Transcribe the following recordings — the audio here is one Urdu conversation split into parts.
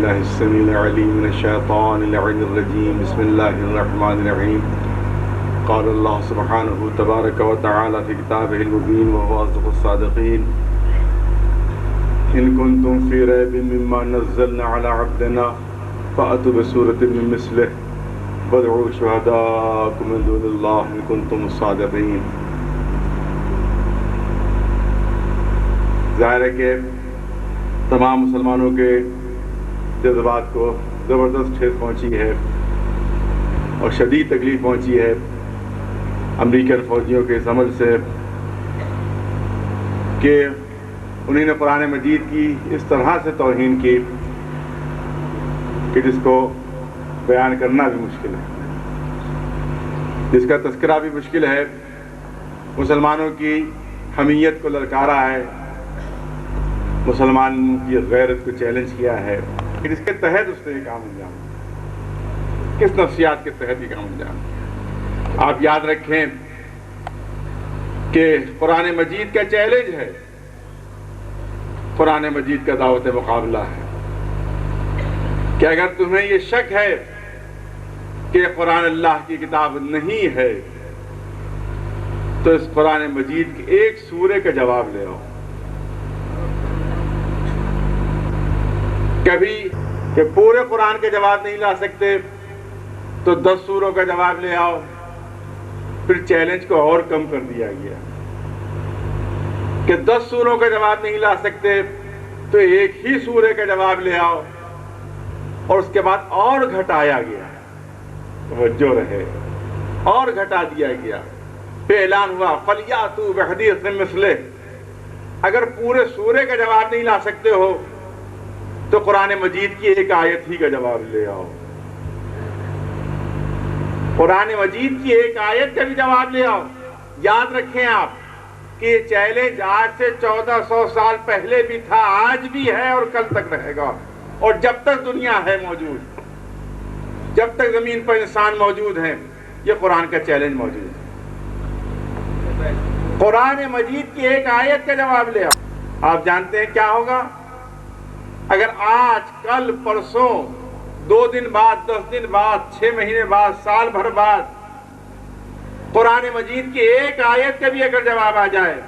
بالله السميع العليم من الشيطان اللعين الرجيم بسم الله الرحمن الرحيم قال الله سبحانه تبارك وتعالى في كتابه المبين وهو أصدق الصادقين إن كنتم في ريب مما نزلنا على عبدنا فأتوا بسورة من مثله وادعوا شهداءكم من دون الله إن كنتم صادقين. ظاہر ہے کہ تمام مسلمانوں کے جذبات کو زبردست ٹھیس پہنچی ہے اور شدید تکلیف پہنچی ہے امریکن فوجیوں کے اس عمل سے کہ انہوں نے قرآن مجید کی اس طرح سے توہین کی کہ جس کو بیان کرنا بھی مشکل ہے، جس کا تذکرہ بھی مشکل ہے. مسلمانوں کی حمیت کو للکارا ہے، مسلمان کی غیرت کو چیلنج کیا ہے کہ اس کے تحت اس نے یہ کام انجام دیا. کس نفسیات کے تحت یہ کام انجام دیا؟ آپ یاد رکھیں کہ قرآن مجید کا چیلنج ہے، قرآن مجید کا دعوت مقابلہ ہے کہ اگر تمہیں یہ شک ہے کہ قرآن اللہ کی کتاب نہیں ہے تو اس قرآن مجید کے ایک سورے کا جواب لے آؤ. کبھی کہ پورے قرآن کے جواب نہیں لا سکتے تو 10 سوروں کا جواب لے آؤ. پھر چیلنج کو اور کم کر دیا گیا کہ 10 سوروں کا جواب نہیں لا سکتے تو ایک ہی سورے کا جواب لے آؤ، اور اس کے بعد اور گھٹایا گیا، توجہ رہے، اور گھٹا دیا گیا. پھر اعلان ہوا فَلْيَأْتُوا بِحَدِيثٍ مِثْلِهِ. اگر پورے سورے کا جواب نہیں لا سکتے ہو تو قرآن مجید کی ایک آیت ہی کا جواب لے آؤ. قرآن مجید کی ایک آیت کا بھی جواب لے آؤ. یاد رکھیں آپ کہ یہ چیلنج آج سے 1400 سال پہلے بھی تھا، آج بھی ہے اور کل تک رہے گا، اور جب تک دنیا ہے موجود، جب تک زمین پر انسان موجود ہیں، یہ قرآن کا چیلنج موجود ہے. قرآن مجید کی ایک آیت کا جواب لے آؤ. آپ جانتے ہیں کیا ہوگا اگر آج کل پرسوں 2 دن بعد 10 دن بعد 6 مہینے بعد سال بھر بعد قرآن مجید کی ایک آیت کا بھی اگر جواب آ جائے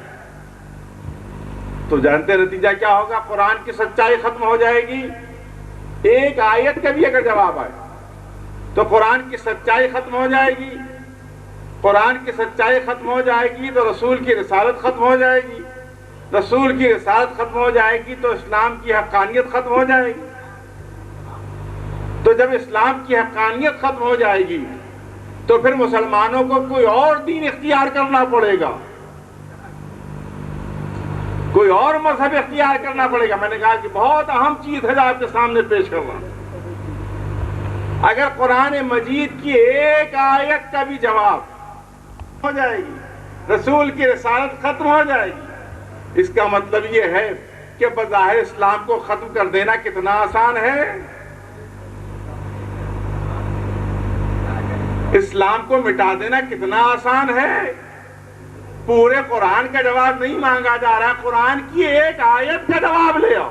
تو جانتے نتیجہ کیا ہوگا؟ قرآن کی سچائی ختم ہو جائے گی. ایک آیت کا بھی اگر جواب آئے تو قرآن کی سچائی ختم ہو جائے گی. قرآن کی سچائی ختم ہو جائے گی تو رسول کی رسالت ختم ہو جائے گی. رسول کی رسالت ختم ہو جائے گی تو اسلام کی حقانیت ختم ہو جائے گی. تو جب اسلام کی حقانیت ختم ہو جائے گی تو پھر مسلمانوں کو کوئی اور دین اختیار کرنا پڑے گا، کوئی اور مذہب اختیار کرنا پڑے گا. میں نے کہا کہ بہت اہم چیز ہے جو آپ کے سامنے پیش کر رہا ہوں. اگر قرآن مجید کی ایک آیت کا بھی جواب ہو جائے گی، رسول کی رسالت ختم ہو جائے گی، اس کا مطلب یہ ہے کہ بظاہر اسلام کو ختم کر دینا کتنا آسان ہے. اسلام کو مٹا دینا کتنا آسان ہے. پورے قرآن کا جواب نہیں مانگا جا رہا، قرآن کی ایک آیت کا جواب لے آؤ.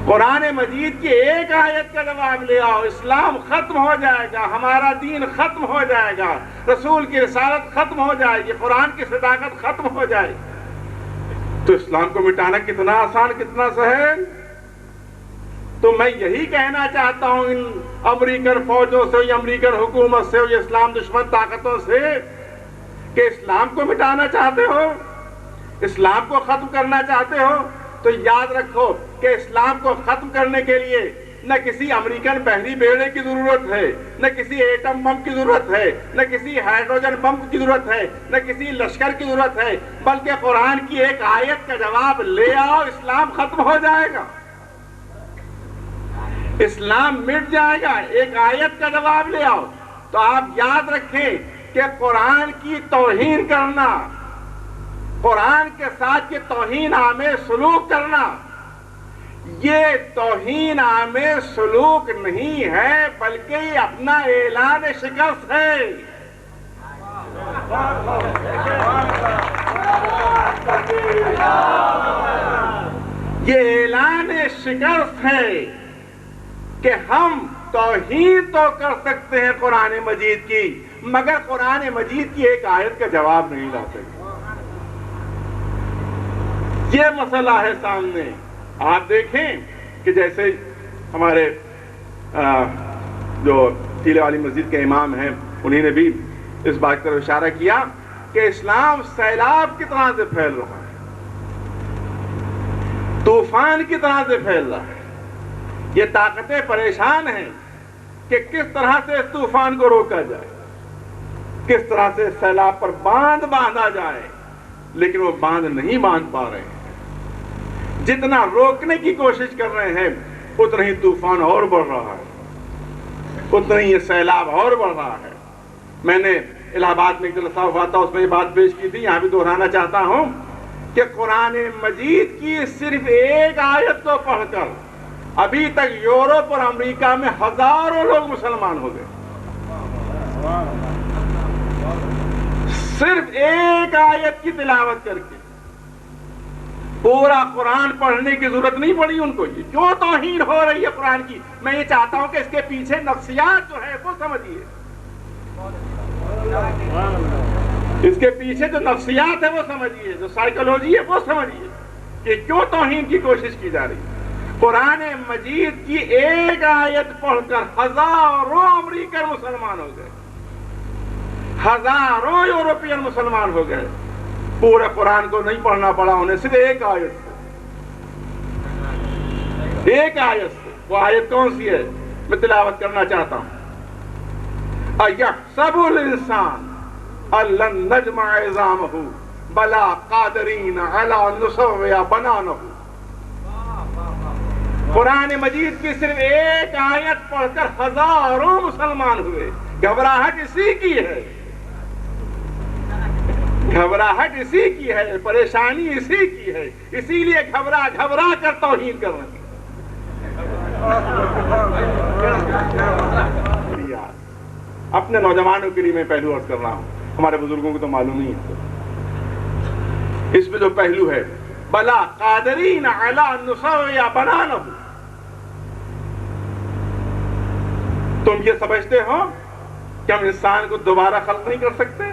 قرآن مجید کی ایک آیت کا جواب لے آؤ. اسلام ختم ہو جائے گا، ہمارا دین ختم ہو جائے گا، رسول کی رسالت ختم ہو جائے گی، قرآن کی صداقت ختم ہو جائے گی. تو اسلام کو مٹانا کتنا آسان، کتنا سہل. تو میں یہی کہنا چاہتا ہوں ان امریکن فوجوں سے، یا امریکن حکومت سے، یا اسلام دشمن طاقتوں سے کہ اسلام کو مٹانا چاہتے ہو، اسلام کو ختم کرنا چاہتے ہو تو یاد رکھو کہ اسلام کو ختم کرنے کے لیے نہ کسی امریکن بحری بیڑے کی ضرورت ہے، نہ کسی ایٹم بم کی ضرورت ہے، نہ کسی ہائیڈروجن بم کی ضرورت ہے، نہ کسی لشکر کی ضرورت ہے، بلکہ قرآن کی ایک آیت کا جواب لے آؤ، اسلام ختم ہو جائے گا، اسلام مٹ جائے گا. ایک آیت کا جواب لے آؤ. تو آپ یاد رکھیں کہ قرآن کی توہین کرنا، قرآن کے ساتھ یہ توہین آمیز سلوک کرنا، یہ توہین آمیز سلوک نہیں ہے بلکہ یہ اپنا اعلان شکست ہے. یہ اعلان شکست ہے کہ ہم توہین تو کر سکتے ہیں قرآن مجید کی، مگر قرآن مجید کی ایک آیت کا جواب نہیں لا سکتے۔ یہ مسئلہ ہے سامنے۔ آپ دیکھیں کہ جیسے ہمارے جو ٹیلے والی مسجد کے امام ہیں، انہیں نے بھی اس بات پر اشارہ کیا کہ اسلام سیلاب کی طرح سے پھیل رہا ہے، طوفان کی طرح سے پھیل رہا ہے۔ یہ طاقتیں پریشان ہیں کہ کس طرح سے اس طوفان کو روکا جائے، کس طرح سے سیلاب پر باندھ باندھا جائے، لیکن وہ باندھ نہیں باندھ پا رہے ہیں۔ جتنا روکنے کی کوشش کر رہے ہیں اتنا ہی طوفان اور بڑھ رہا ہے، اتنا ہی یہ سیلاب اور بڑھ رہا ہے۔ میں نے الہ آباد میں ایک جلسہ ہوا تھا، اس میں یہ بات پیش کی تھی، یہاں بھی دہرانا چاہتا ہوں کہ قرآن مجید کی صرف ایک آیت کو پڑھ کر ابھی تک یورپ اور امریکہ میں ہزاروں لوگ مسلمان ہو گئے۔ صرف ایک آیت کی تلاوت کر کے پورا قرآن پڑھنے کی ضرورت نہیں پڑی ان کو۔ یہ کیوں توہین ہو رہی ہے قرآن کی؟ میں یہ چاہتا ہوں کہ اس کے پیچھے نفسیات جو ہے وہ سمجھیے، اس کے پیچھے جو نفسیات ہے وہ سمجھیے، جو سائیکولوجی ہے وہ سمجھیے کہ کیوں توہین کی کوشش کی جا رہی ہے۔ قرآن مجید کی ایک آیت پڑھ کر ہزاروں امریکن مسلمان ہو گئے، ہزاروں یورپین مسلمان ہو گئے۔ پورے قرآن کو نہیں پڑھنا پڑا انہیں، صرف ایک آیت سے، ایک آیت سے۔ وہ آیت کون سی ہے؟ میں تلاوت کرنا چاہتا ہوں۔ اَيَحْسَبُ الْإِنسَانُ أَن لَّن نَّجْمَعَ عِظَامَهُ بَلَىٰ قَادِرِينَ عَلَىٰ أَن نُّسَوِّيَ بَنَانَهُ۔ قرآن مجید کی صرف ایک آیت پڑھ کر ہزاروں مسلمان ہوئے۔ گھبراہٹ اسی کی ہے، گھبراہٹ اسی کی ہے، پریشانی اسی کی ہے، اسی لیے گھبرا گھبرا کر توہین کر رہے ہیں۔ اپنے نوجوانوں کے لیے میں پہلو عرض کر رہا ہوں، ہمارے بزرگوں کو تو معلوم نہیں ہے۔ اس میں جو پہلو ہے بلا قادرین علی ان نسوی بنانہ، تم یہ سمجھتے ہو کہ ہم انسان کو دوبارہ خلق نہیں کر سکتے؟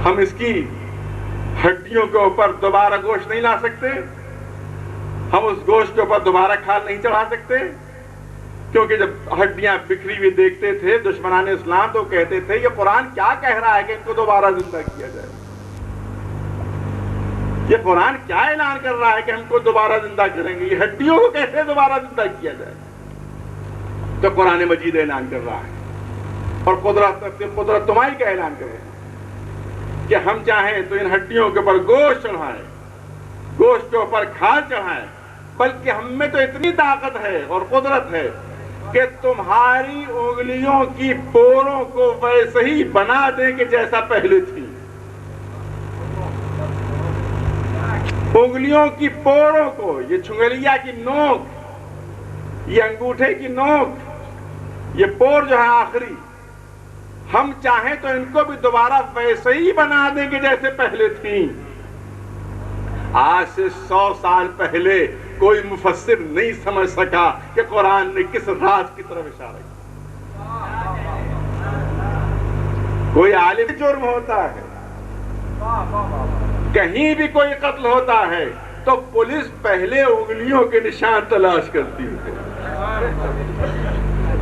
ہم اس کی ہڈیوں کے اوپر دوبارہ گوشت نہیں لا سکتے؟ ہم اس گوشت کے اوپر دوبارہ کھال نہیں چڑھا سکتے؟ کیونکہ جب ہڈیاں بکھری ہوئی دیکھتے تھے دشمنان اسلام تو کہتے تھے یہ قرآن کیا کہہ رہا ہے کہ ان کو دوبارہ زندہ کیا جائے، یہ قرآن کیا اعلان کر رہا ہے کہ ہم کو دوبارہ زندہ کریں گے، یہ ہڈیوں کو کیسے دوبارہ زندہ کیا جائے؟ تو قرآن مجید اعلان کر رہا ہے، اور قدرت تمہاری کا اعلان کر رہے ہیں کہ ہم چاہیں تو ان ہڈیوں کے اوپر گوشت چڑھائیں، گوشت کے اوپر کھال چڑھائیں، بلکہ ہم میں تو اتنی طاقت ہے اور قدرت ہے کہ تمہاری انگلیوں کی پوروں کو ویسے ہی بنا دیں کہ جیسا پہلے تھی۔ انگلیوں کی پوروں کو، یہ چھنگلیا کی نوک، یہ انگوٹھے کی نوک، یہ پور جو ہے آخری، ہم چاہیں تو ان کو بھی دوبارہ ویسے ہی بنا دیں گے جیسے پہلے تھیں۔ آج سے 100 سال پہلے کوئی مفسر نہیں سمجھ سکا کہ قرآن نے کس راز کی طرف اشارہ کیا۔ کوئی عالم جرم ہوتا ہے، کہیں بھی کوئی قتل ہوتا ہے تو پولیس پہلے انگلیوں کے نشان تلاش کرتی ہے،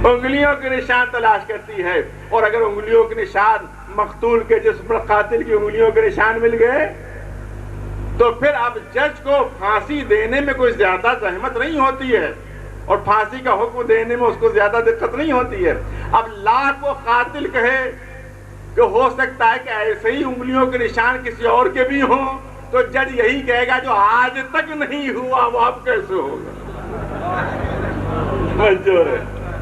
انگلیوں کے نشان تلاش کرتی ہے، اور اگر انگلیوں کے نشان مقتول کے جسم پر قاتل کی انگلیوں کے نشان مل گئے تو پھر اب جج کو پھانسی دینے میں کوئی زیادہ زحمت نہیں ہوتی ہے، اور پھانسی کا حکم دینے میں اس کو زیادہ دقت نہیں ہوتی ہے۔ اب لاکھ کو قاتل کہے کہ ہو سکتا ہے کہ ایسے ہی انگلیوں کے نشان کسی اور کے بھی ہوں، تو جج یہی کہے گا جو آج تک نہیں ہوا وہ اب کیسے ہوگا۔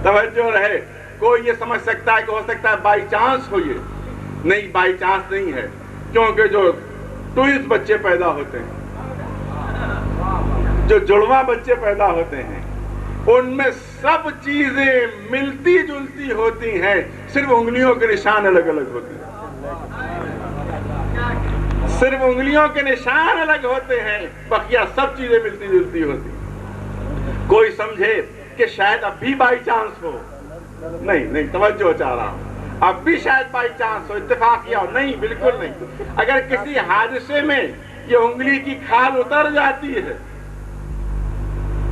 توجہ رہے، کوئی یہ سمجھ سکتا ہے کہ ہو سکتا ہے بائی چانس ہو، یہ نہیں، بائی چانس نہیں ہے، کیونکہ جو ٹوئنز بچے پیدا ہوتے ہیں، جو جڑواں بچے پیدا ہوتے ہیں، ان میں سب چیزیں ملتی جلتی ہوتی ہیں، صرف انگلیوں کے نشان الگ الگ ہوتے ہیں، صرف انگلیوں کے نشان الگ ہوتے ہیں، بقیہ سب چیزیں ملتی جلتی ہوتی ہیں۔ کوئی سمجھے کہ شاید اب بھی بائی چانس ہو، نہیں توجہ چاہ رہا ہوں، اب بھی شاید بائی چانس ہو، اتفاقیہ ہو، نہیں بالکل نہیں۔ اگر کسی حادثے میں یہ انگلی کی کھال اتر جاتی ہے،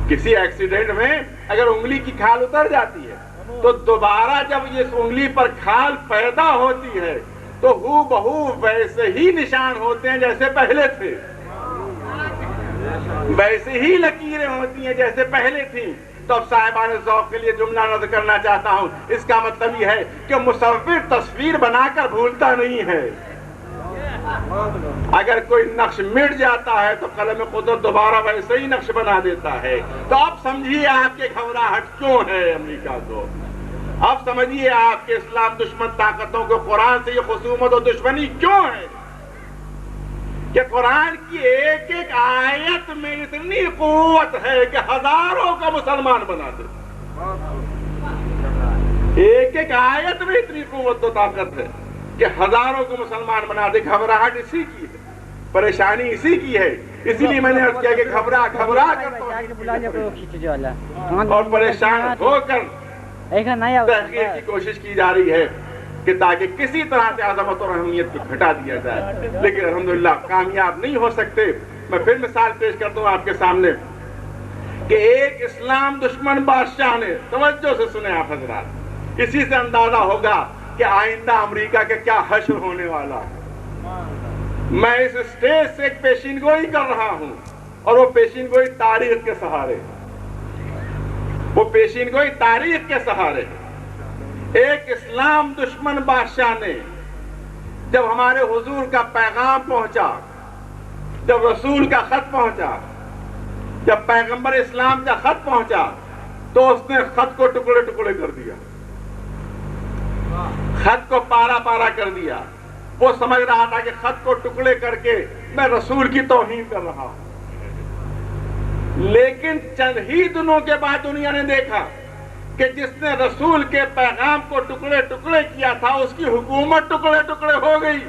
کسی ایکسیڈنٹ میں اگر انگلی کی کھال اتر جاتی ہے تو دوبارہ جب یہ انگلی پر کھال پیدا ہوتی ہے تو ہو بہو ویسے ہی نشان ہوتے ہیں جیسے پہلے تھے، ویسے ہی لکیریں ہوتی ہیں جیسے پہلے تھیں۔ تو اب صاحبان ذوق کے لیے جملہ نقل کرنا چاہتا ہوں، اس کا مطلب یہ ہے کہ مصور تصویر بنا کر بھولتا نہیں ہے، اگر کوئی نقش مٹ جاتا ہے تو قلم قدرت دوبارہ ویسے ہی نقش بنا دیتا ہے۔ تو اب سمجھیے آپ کے گھبراہٹ کیوں ہے امریکہ کو، اب سمجھیے آپ کے اسلام دشمن طاقتوں کو قرآن سے یہ خصومت و دشمنی کیوں ہے کہ قرآن کی ایک ایک آیت میں اتنی قوت ہے کہ ہزاروں کا مسلمان بنا دے، ایک ایک آیت میں اتنی قوت و طاقت ہے کہ ہزاروں کو مسلمان بنا دے۔ گھبراہٹ اسی کی ہے، پریشانی اسی کی ہے، اسی لیے میں نے عرض کیا کہ گھبرا اور پریشان ہو کر تحقیق کی کوشش کی جا رہی ہے کہ تاکہ کسی طرح سے عظمت اور اہمیت کو گھٹا دیا جائے، لیکن الحمدللہ کامیاب نہیں ہو سکتے۔ میں پھر مثال پیش کرتا ہوں آپ کے سامنے کہ ایک اسلام دشمن بادشاہ نے، توجہ سے سنیں آپ حضرات، اسی سے اندازہ ہوگا کہ آئندہ امریکہ کے کیا حشر ہونے والا ہے۔ میں اس اسٹیج سے ایک پیشین گوئی کر رہا ہوں، اور وہ پیشین گوئی تاریخ کے سہارے، وہ پیشین گوئی تاریخ کے سہارے۔ ایک اسلام دشمن بادشاہ نے جب ہمارے حضور کا پیغام پہنچا، جب رسول کا خط پہنچا، جب پیغمبر اسلام کا خط پہنچا تو اس نے خط کو ٹکڑے ٹکڑے کر دیا، خط کو پارا پارا کر دیا۔ وہ سمجھ رہا تھا کہ خط کو ٹکڑے کر کے میں رسول کی توہین کر رہا ہوں، لیکن چند ہی دنوں کے بعد دنیا نے دیکھا کہ جس نے رسول کے پیغام کو ٹکڑے ٹکڑے کیا تھا اس کی حکومت ٹکڑے ٹکڑے ہو گئی،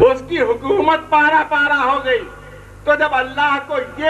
اس کی حکومت پارا پارا ہو گئی۔ تو جب اللہ کو یہ